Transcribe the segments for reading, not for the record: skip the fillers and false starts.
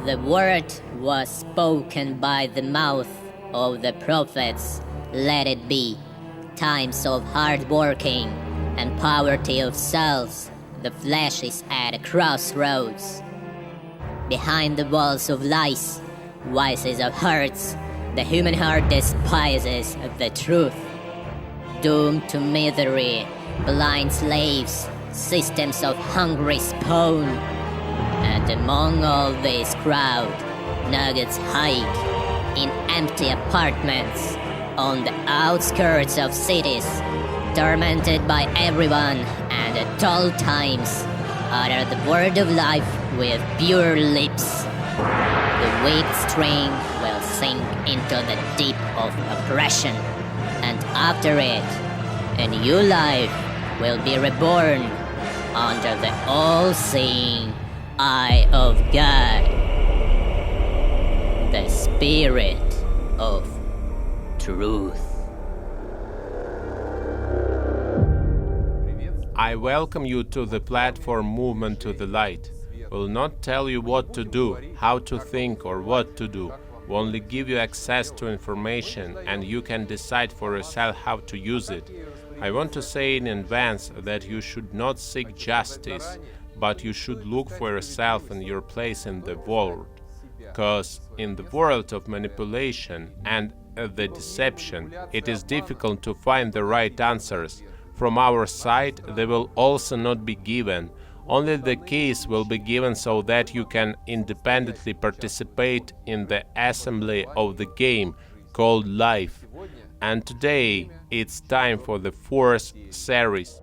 The word was spoken by the mouth of the prophets. Let it be. Times of hard working and poverty of souls. The flesh is at a crossroads. Behind the walls of lies, vices of hearts, the human heart despises the truth. Doomed to misery, blind slaves, systems of hungry spawn. And among all this crowd, nuggets hide in empty apartments on the outskirts of cities, tormented by everyone and at all times, utter the word of life with pure lips. The weak string will sink into the deep of oppression, and after it, a new life will be reborn under the all-seeing eye of God, the Spirit of Truth. I welcome you to the platform Movement to the Light. Will not tell you what to do, how to think, or what to do. We only give you access to information, and you can decide for yourself how to use it. I want to say in advance that you should not seek justice, but you should look for yourself and your place in the world. Because in the world of manipulation and the deception, it is difficult to find the right answers. From our side, they will also not be given. Only the keys will be given so that you can independently participate in the assembly of the game called life. And today, it's time for the fourth series.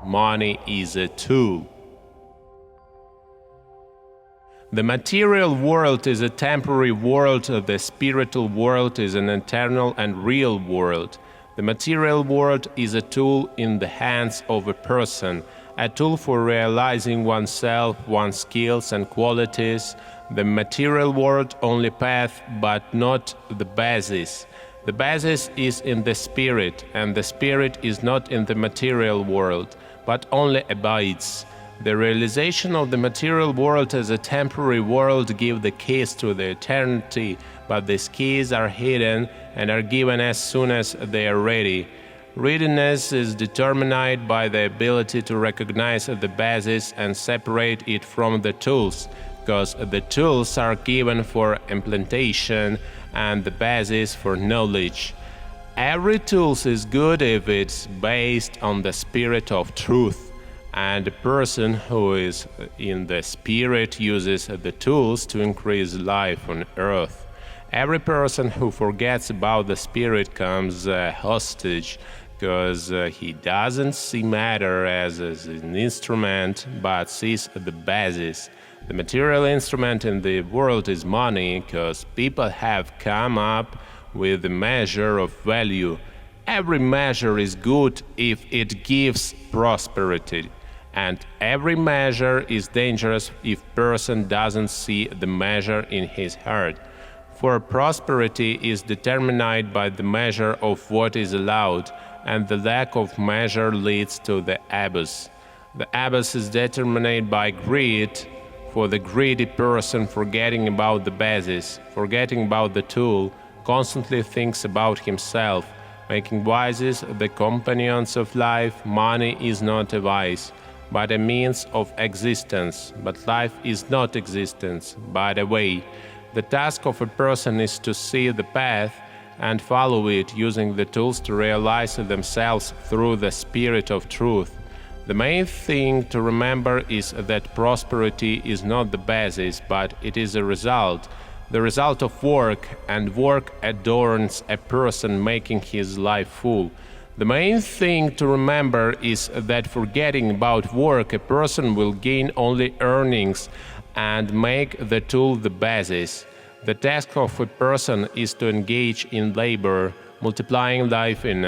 Money is a tool. The material world is a temporary world, the spiritual world is an eternal and real world. The material world is a tool in the hands of a person, a tool for realizing oneself, one's skills and qualities. The material world only path, but not the basis. The basis is in the spirit, and the spirit is not in the material world, but only abides. The realization of the material world as a temporary world gives the keys to the eternity, but these keys are hidden and are given as soon as they are ready. Readiness is determined by the ability to recognize the basis and separate it from the tools, because the tools are given for implementation and the basis for knowledge. Every tool is good if it's based on the spirit of truth. And a person who is in the spirit uses the tools to increase life on earth. Every person who forgets about the spirit comes hostage, because he doesn't see matter as an instrument, but sees the basis. The material instrument in the world is money, because people have come up with a measure of value. Every measure is good if it gives prosperity. And every measure is dangerous if person doesn't see the measure in his heart. For prosperity is determined by the measure of what is allowed, and the lack of measure leads to the abyss. The abyss is determined by greed, for the greedy person, forgetting about the basis, forgetting about the tool, constantly thinks about himself, making vices the companions of life. Money is not a vice, but a means of existence. But life is not existence, but a way. The task of a person is to see the path and follow it, using the tools to realize themselves through the spirit of truth. The main thing to remember is that prosperity is not the basis, but it is a result. The result of work, and work adorns a person, making his life full. The main thing to remember is that forgetting about work, a person will gain only earnings and make the tool the basis. The task of a person is to engage in labor, multiplying life on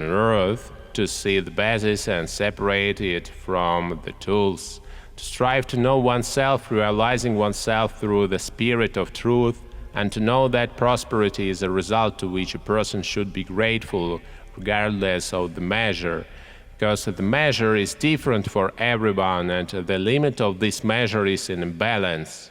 earth, to see the basis and separate it from the tools. To strive to know oneself, realizing oneself through the spirit of truth, and to know that prosperity is a result to which a person should be grateful regardless of the measure, because the measure is different for everyone and the limit of this measure is in imbalance.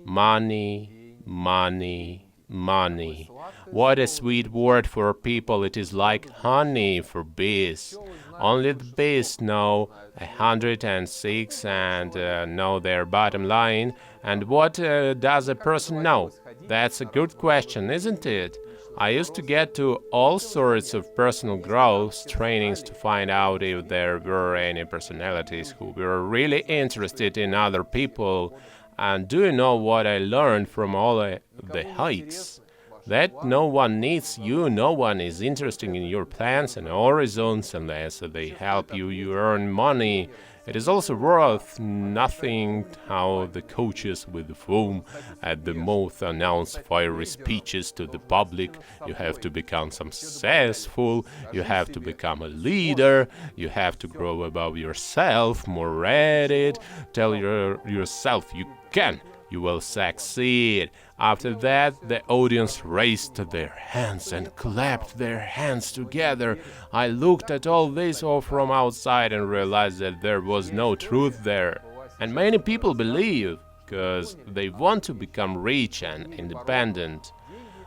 Money, money, money. What a sweet word for people. It is like honey for bees. Only the bees know 106 and know their bottom line. And what does a person know? That's a good question, isn't it? I used to get to all sorts of personal growth trainings to find out if there were any personalities who were really interested in other people. And do you know what I learned from all the hikes? That no one needs you, no one is interested in your plans and horizons unless they help you earn money. It is also worth nothing how the coaches with the foam at the mouth announce fiery speeches to the public. You have to become successful, you have to become a leader, you have to grow above yourself, more ready, tell yourself you can. You will succeed. After that, the audience raised their hands and clapped their hands together. I looked at all this all from outside and realized that there was no truth there. And many people believe, because they want to become rich and independent.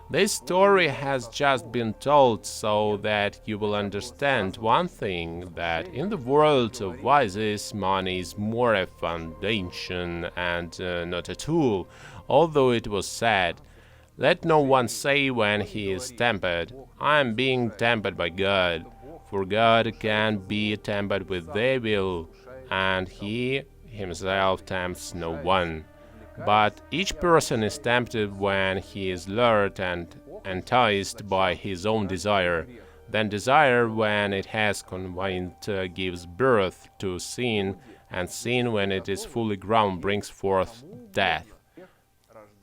This story has just been told so that you will understand one thing, that in the world of vices, money is more a foundation and not a tool, although it was said, "Let no one say when he is tempted, I am being tempted by God, for God can be tempted with devil, and he himself tempts no one. But each person is tempted when he is lured and enticed by his own desire. Then desire, when it has conceived, gives birth to sin, and sin, when it is fully grown, brings forth death."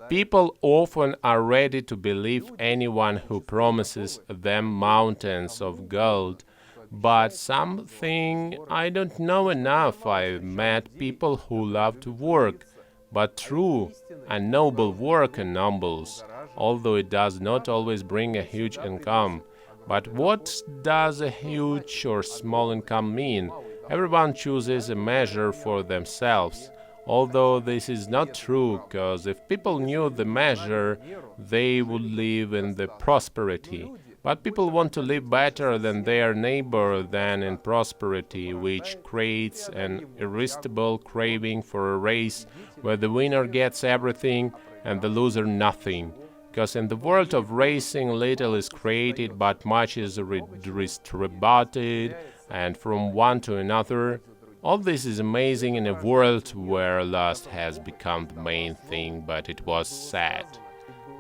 People often are ready to believe anyone who promises them mountains of gold, but something I don't know enough. I've met people who love to work, but true and noble work ennobles, although it does not always bring a huge income. But what does a huge or small income mean? Everyone chooses a measure for themselves, although this is not true, because if people knew the measure, they would live in the prosperity. But people want to live better than their neighbor than in prosperity, which creates an irresistible craving for a race where the winner gets everything and the loser nothing. Because in the world of racing, little is created, but much is distributed, and from one to another. All this is amazing in a world where lust has become the main thing, but it was sad.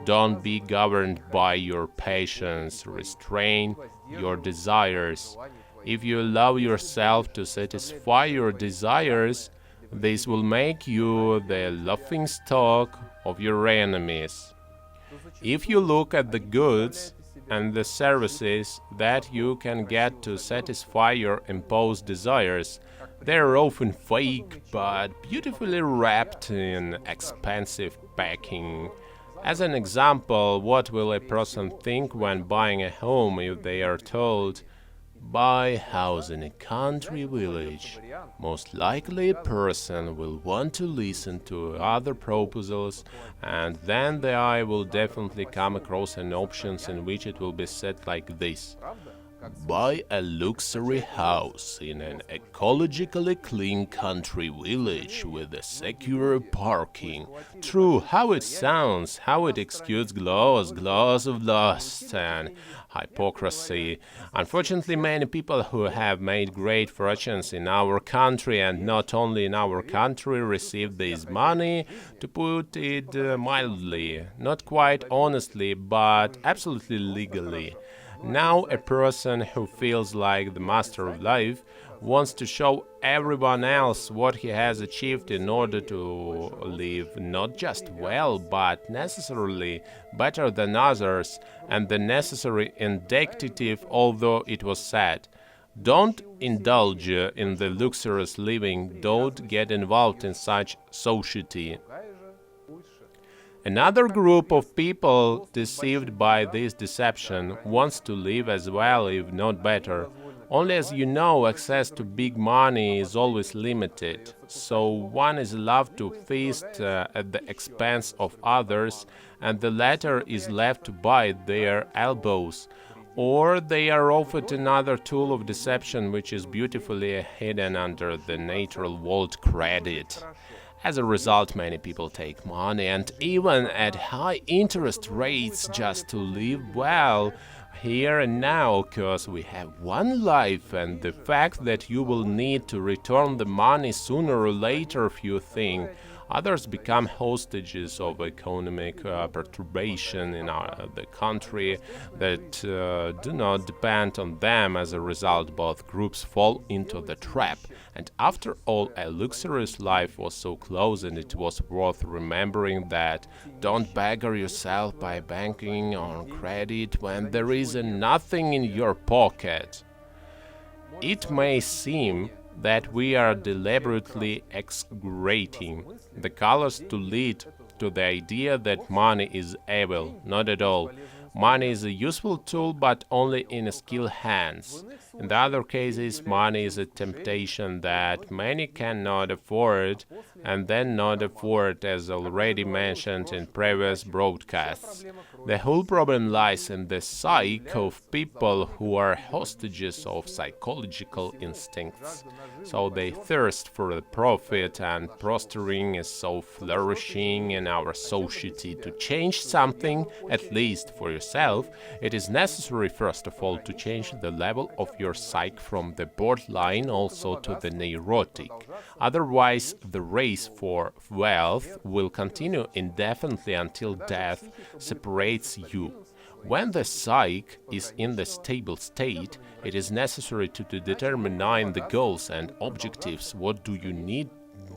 Don't be governed by your passions, restrain your desires. If you allow yourself to satisfy your desires, this will make you the laughingstock of your enemies. If you look at the goods and the services that you can get to satisfy your imposed desires, they are often fake but beautifully wrapped in expensive packing. As an example, what will a person think when buying a home if they are told, "Buy a house in a country village"? Most likely a person will want to listen to other proposals, and then the eye will definitely come across an option in which it will be said like this: "Buy a luxury house in an ecologically clean country village with a secure parking." True, how it sounds, how it exudes gloss of lust and hypocrisy. Unfortunately, many people who have made great fortunes in our country, and not only in our country, receive this money, to put it mildly, not quite honestly, but absolutely legally. Now a person who feels like the master of life wants to show everyone else what he has achieved in order to live not just well, but necessarily better than others, and the necessary indicative, although it was said. Don't indulge in the luxurious living, don't get involved in such society. Another group of people deceived by this deception wants to live as well, if not better. Only as you know, access to big money is always limited, so one is allowed to feast at the expense of others, and the latter is left to bite their elbows. Or they are offered another tool of deception which is beautifully hidden under the natural word credit. As a result, many people take money and even at high interest rates just to live well here and now, because we have one life, and the fact that you will need to return the money sooner or later, few think. Others become hostages of economic perturbation in the country that do not depend on them. As a result, both groups fall into the trap. And after all, a luxurious life was so close, and it was worth remembering that don't beggar yourself by banking on credit when there is nothing in your pocket. It may seem that we are deliberately exaggerating the colors to lead to the idea that money is evil. Not at all. Money is a useful tool, but only in skilled hands. In the other cases, money is a temptation that many cannot afford, and then not afford, as already mentioned in previous broadcasts. The whole problem lies in the psyche of people who are hostages of psychological instincts. So they thirst for the profit, and prospering is so flourishing in our society. To change something, at least for yourself, it is necessary first of all to change the level of your psyche from the borderline also to the neurotic. Otherwise, the race for wealth will continue indefinitely until death separates you. When the psyche is in the stable state, it is necessary to determine the goals and objectives. What do you need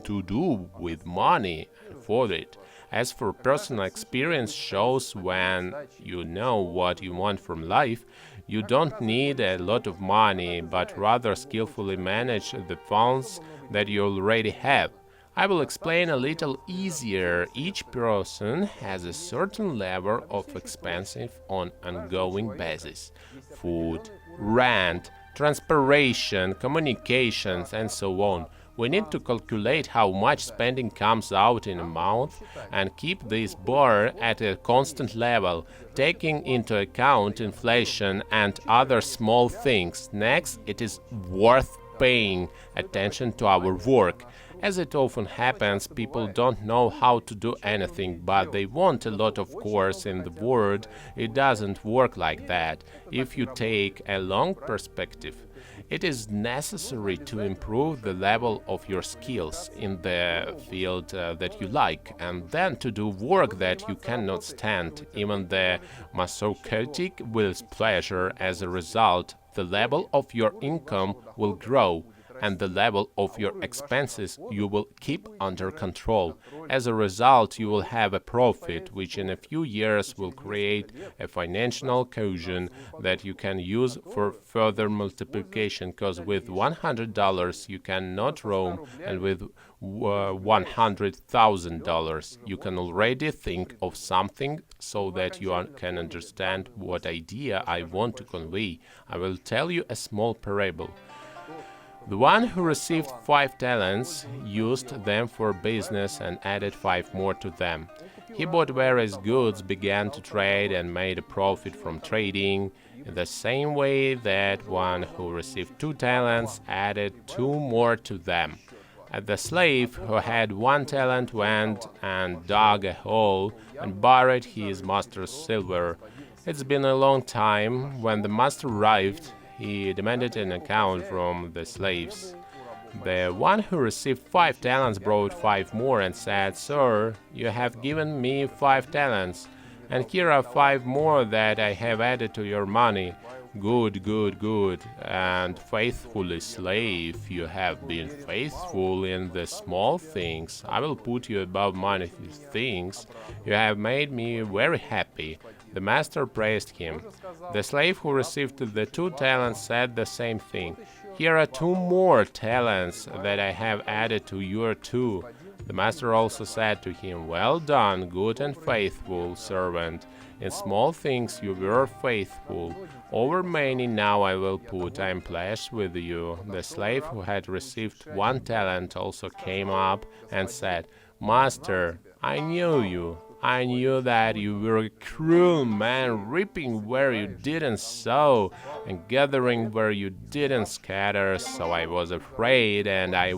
to do with money for it? As for personal experience shows, when you know what you want from life, you don't need a lot of money, but rather skillfully manage the funds that you already have. I will explain a little easier. Each person has a certain level of expenses on ongoing basis: food, rent, transportation, communications, and so on. We need to calculate how much spending comes out in a month and keep this bar at a constant level, taking into account inflation and other small things. Next, it is worth paying attention to our work. As it often happens, people don't know how to do anything, but they want a lot. Of course, in the world, it doesn't work like that. If you take a long perspective, it is necessary to improve the level of your skills in the field that you like, and then to do work that you cannot stand, even the masochistic with pleasure. As a result, the level of your income will grow, and the level of your expenses you will keep under control. As a result, you will have a profit, which in a few years will create a financial cohesion that you can use for further multiplication, because with $100 you cannot roam, and with $100,000 you can already think of something so that you can understand what idea I want to convey. I will tell you a small parable. The one who received 5 talents used them for business and added 5 more to them. He bought various goods, began to trade, and made a profit from trading. In the same way, that one who received 2 talents added 2 more to them. And the slave who had 1 talent went and dug a hole and buried his master's silver. It's been a long time. When the master arrived, he demanded an account from the slaves. The one who received 5 talents brought 5 more and said, "Sir, you have given me 5 talents, and here are 5 more that I have added to your money. Good, good, good, and faithfully slave, you have been faithful in the small things. I will put you above many things. You have made me very happy." The master praised him. The slave who received the 2 talents said the same thing. Here are 2 more talents that I have added to your 2. The master also said to him, Well done, good and faithful servant. In small things you were faithful. Over many now I will put. I am pleased with you. The slave who had received 1 talent also came up and said, Master, I knew you. I knew that you were a cruel man, reaping where you didn't sow and gathering where you didn't scatter. So I was afraid, and I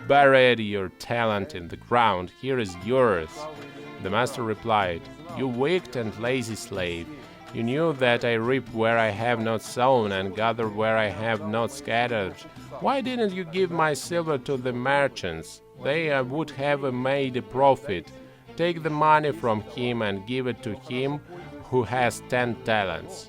buried your talent in the ground. Here is yours. The master replied, You wicked and lazy slave. You knew that I reap where I have not sown and gather where I have not scattered. Why didn't you give my silver to the merchants? They would have made a profit. Take the money from him and give it to him who has 10 talents.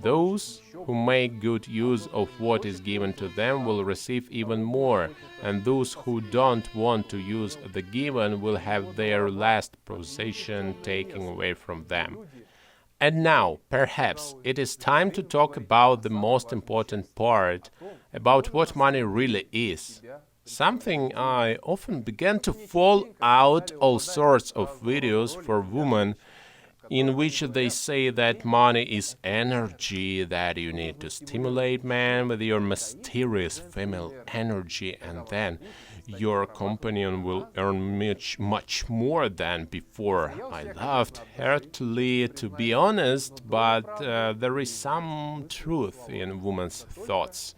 Those who make good use of what is given to them will receive even more, and those who don't want to use the given will have their last possession taken away from them. And now, perhaps, it is time to talk about the most important part, about what money really is. Something I often began to fall out all sorts of videos for women in which they say that money is energy, that you need to stimulate man with your mysterious female energy, and then your companion will earn much more than before. I laughed heartily, to be honest, but there is some truth in women's thoughts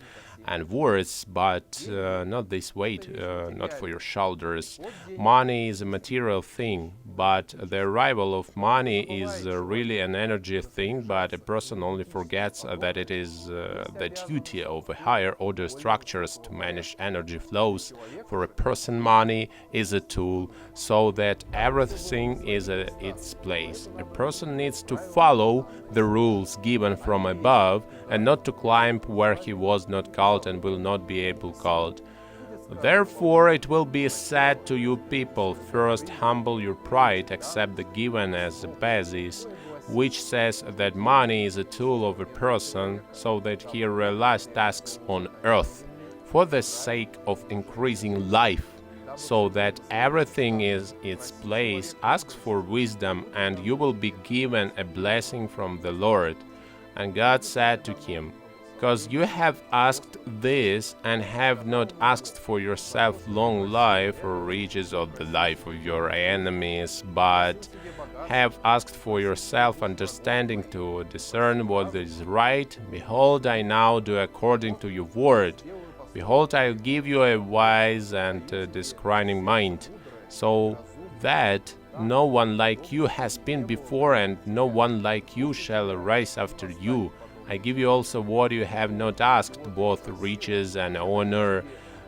and words, but not this weight, not for your shoulders. Money is a material thing, but the arrival of money is really an energy thing, but a person only forgets that it is the duty of a higher order structures to manage energy flows. For a person, money is a tool, so that everything is at its place. A person needs to follow the rules given from above and not to climb where he was not called and will not be able called. Therefore it will be said to you people, first humble your pride, accept the given as a basis, which says that money is a tool of a person, so that he realizes tasks on earth for the sake of increasing life, so that everything is its place. Ask for wisdom, and you will be given a blessing from the Lord. And God said to him, Because you have asked this, and have not asked for yourself long life or riches of the life of your enemies, but have asked for yourself understanding to discern what is right, behold, I now do according to your word. Behold, I will give you a wise and discerning mind, so that no one like you has been before, and no one like you shall arise after you. I give you also what you have not asked, both riches and honor,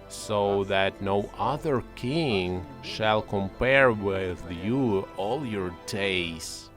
so that no other king shall compare with you all your days.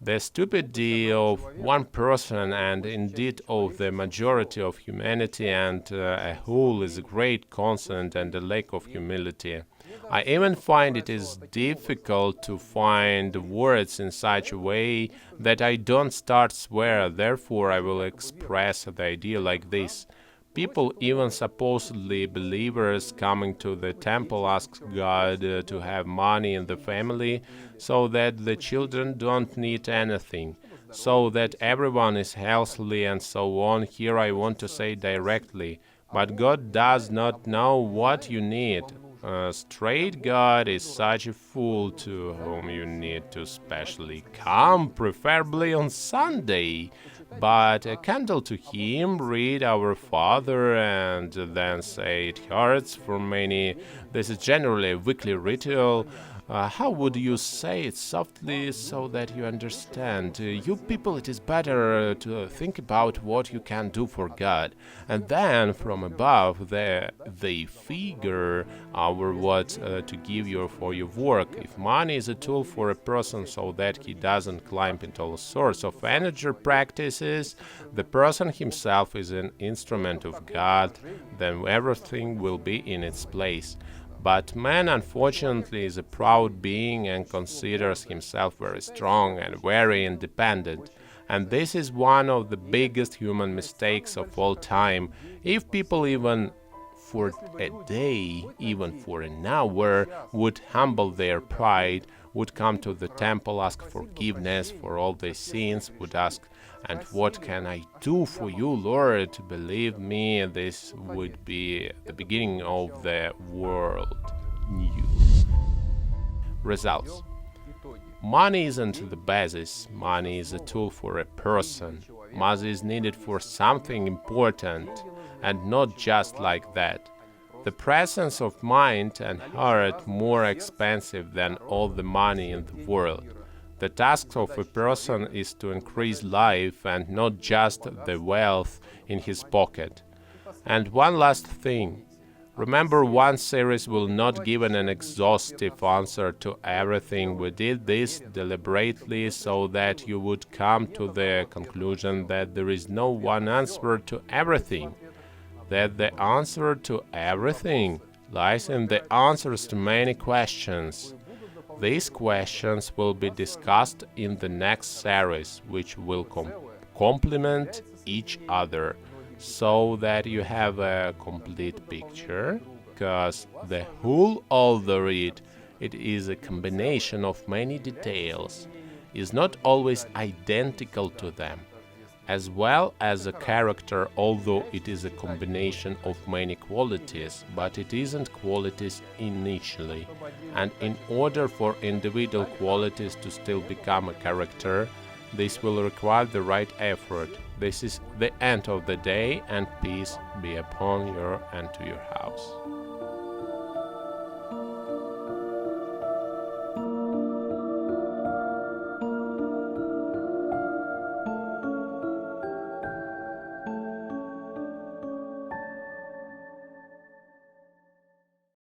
The stupidity of one person, and indeed of the majority of humanity and a whole, is a great concern and a lack of humility. I even find it is difficult to find words in such a way that I don't start swear. Therefore I will express the idea like this. People, even supposedly believers coming to the temple, ask God to have money in the family so that the children don't need anything, so that everyone is healthy and so on. Here I want to say directly, but God does not know what you need. Straight God is such a fool to whom you need to specially come, preferably on Sunday. But a candle to him, read Our Father, and then say it hurts for many. This is generally a weekly ritual. How would you say it softly so that you understand? You people, it is better to think about what you can do for God. And then from above they figure out what to give you for your work. If money is a tool for a person so that he doesn't climb into all sorts of energy practices, the person himself is an instrument of God, then everything will be in its place. But man, unfortunately, is a proud being and considers himself very strong and very independent. And this is one of the biggest human mistakes of all time. If people even for a day, even for an hour, would humble their pride, would come to the temple, ask forgiveness for all their sins, would ask, "And what can I do for you, Lord?" Believe me, this would be the beginning of the world new. Results. Money isn't the basis. Money is a tool for a person. Money is needed for something important, and not just like that. The presence of mind and heart more expensive than all the money in the world. The task of a person is to increase life and not just the wealth in his pocket. And one last thing. Remember, one series will not give an exhaustive answer to everything. We did this deliberately so that you would come to the conclusion that there is no one answer to everything, that the answer to everything lies in the answers to many questions. These questions will be discussed in the next series, which will complement each other, so that you have a complete picture, because the whole of the read, it is a combination of many details, is not always identical to them, as well as a character, although it is a combination of many qualities, but it isn't qualities initially. And in order for individual qualities to still become a character, this will require the right effort. This is the end of the day, and peace be upon you and to your house.